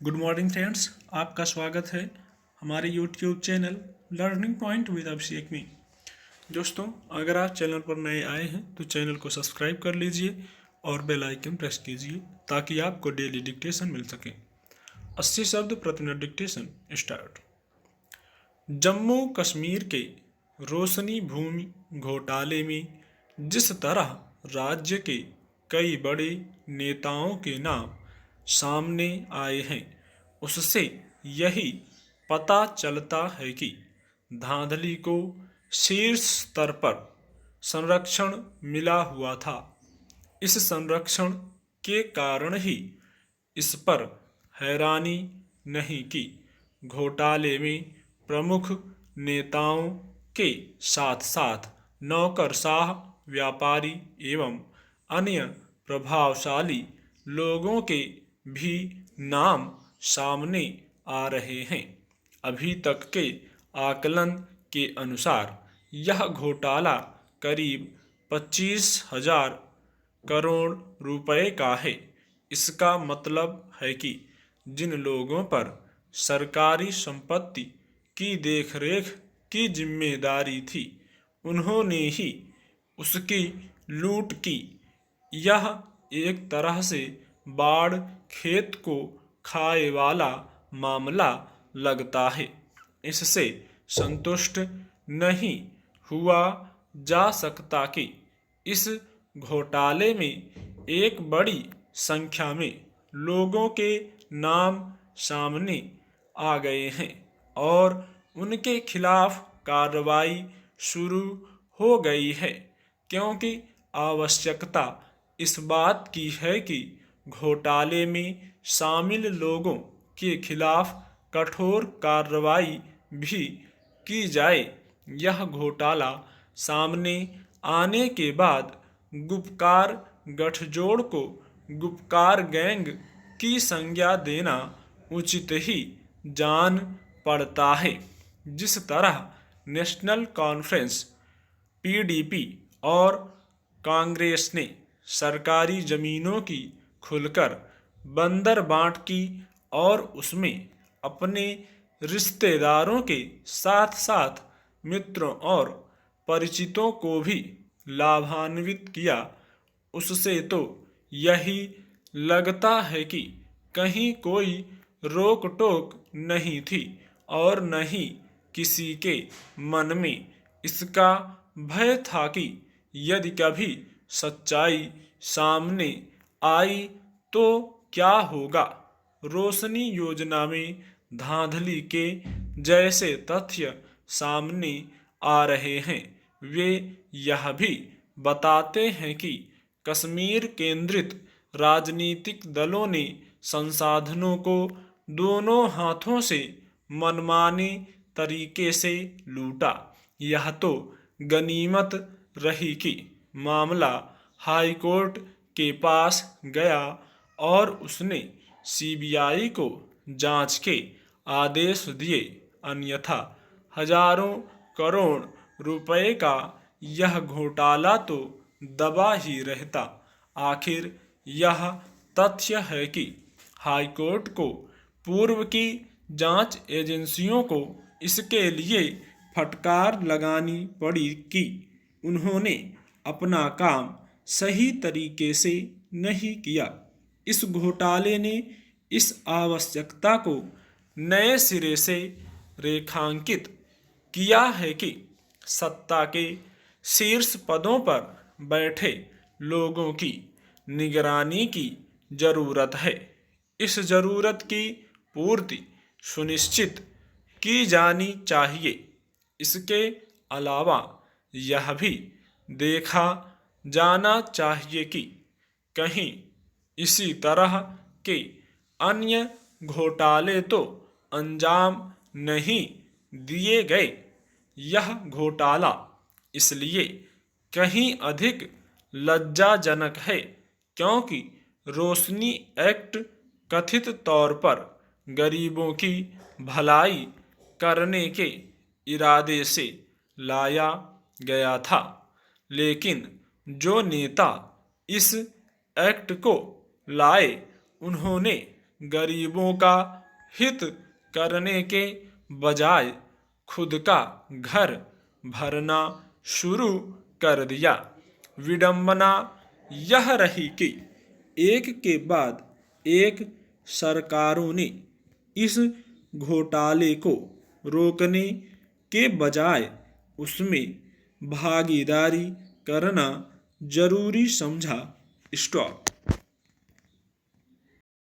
Good morning friends, आपका स्वागत है हमारे YouTube channel learning point with Abhishek में। दोस्तों, अगर आप चैनल पर नए आए हैं तो चैनल को सब्सक्राइब कर लीजिए और बेल आइकन प्रेस कीजिए ताकि आपको डेली डिक्टेशन मिल सके। 80 शब्द प्रति minute dictation start. Jammu Kashmir के रोशनी भूमि घोटाले में जिस तरह राज्य के कई बड़े नेताओं के नाम सामने आए हैं, उससे यही पता चलता है कि धांधली को शीर्ष स्तर पर संरक्षण मिला हुआ था। इस संरक्षण के कारण ही इस पर हैरानी नहीं कि घोटाले में प्रमुख नेताओं के साथ साथ नौकरशाह, व्यापारी एवं अन्य प्रभावशाली लोगों के भी नाम सामने आ रहे हैं। अभी तक के आकलन के अनुसार यह घोटाला करीब 25,000 करोड़ रुपए का है। इसका मतलब है कि जिन लोगों पर सरकारी संपत्ति की देखरेख की जिम्मेदारी थी, उन्होंने ही उसकी लूट की। यह एक तरह से बाढ़ खेत को खाए वाला मामला लगता है। इससे संतुष्ट नहीं हुआ जा सकता कि इस घोटाले में एक बड़ी संख्या में लोगों के नाम सामने आ गए हैं और उनके खिलाफ कार्रवाई शुरू हो गई है, क्योंकि आवश्यकता इस बात की है कि घोटाले में शामिल लोगों के खिलाफ कठोर कार्रवाई भी की जाए। यह घोटाला सामने आने के बाद गुपकार गठजोड़ को गुपकार गैंग की संज्ञा देना उचित ही जान पड़ता है। जिस तरह नेशनल कॉन्फ्रेंस पीडीपी और कांग्रेस ने सरकारी जमीनों की खुलकर बंदर बांट की और उसमें अपने रिश्तेदारों के साथ साथ मित्रों और परिचितों को भी लाभान्वित किया, उससे तो यही लगता है कि कहीं कोई रोक टोक नहीं थी और न ही किसी के मन में इसका भय था कि यदि कभी सच्चाई सामने आई तो क्या होगा। रोशनी योजना में धांधली के जैसे तथ्य सामने आ रहे हैं, वे यह भी बताते हैं कि कश्मीर केंद्रित राजनीतिक दलों ने संसाधनों को दोनों हाथों से मनमाने तरीके से लूटा। यह तो गनीमत रही कि मामला हाई कोर्ट के पास गया और उसने सीबीआई को जांच के आदेश दिए, अन्यथा हजारों करोड़ रुपए का यह घोटाला तो दबा ही रहता। आखिर यह तथ्य है कि हाईकोर्ट को पूर्व की जांच एजेंसियों को इसके लिए फटकार लगानी पड़ी कि उन्होंने अपना काम सही तरीके से नहीं किया। इस घोटाले ने इस आवश्यकता को नए सिरे से रेखांकित किया है कि सत्ता के शीर्ष पदों पर बैठे लोगों की निगरानी की जरूरत है। इस जरूरत की पूर्ति सुनिश्चित की जानी चाहिए। इसके अलावा यह भी देखा जाना चाहिए कि कहीं इसी तरह के अन्य घोटाले तो अंजाम नहीं दिए गए। यह घोटाला इसलिए कहीं अधिक लज्जाजनक है क्योंकि रोशनी एक्ट कथित तौर पर गरीबों की भलाई करने के इरादे से लाया गया था, लेकिन जो नेता इस एक्ट को लाए, उन्होंने गरीबों का हित करने के बजाय खुद का घर भरना शुरू कर दिया। विडंबना यह रही कि एक के बाद एक सरकारों ने इस घोटाले को रोकने के बजाय उसमें भागीदारी करना जरूरी समझा। स्टॉप।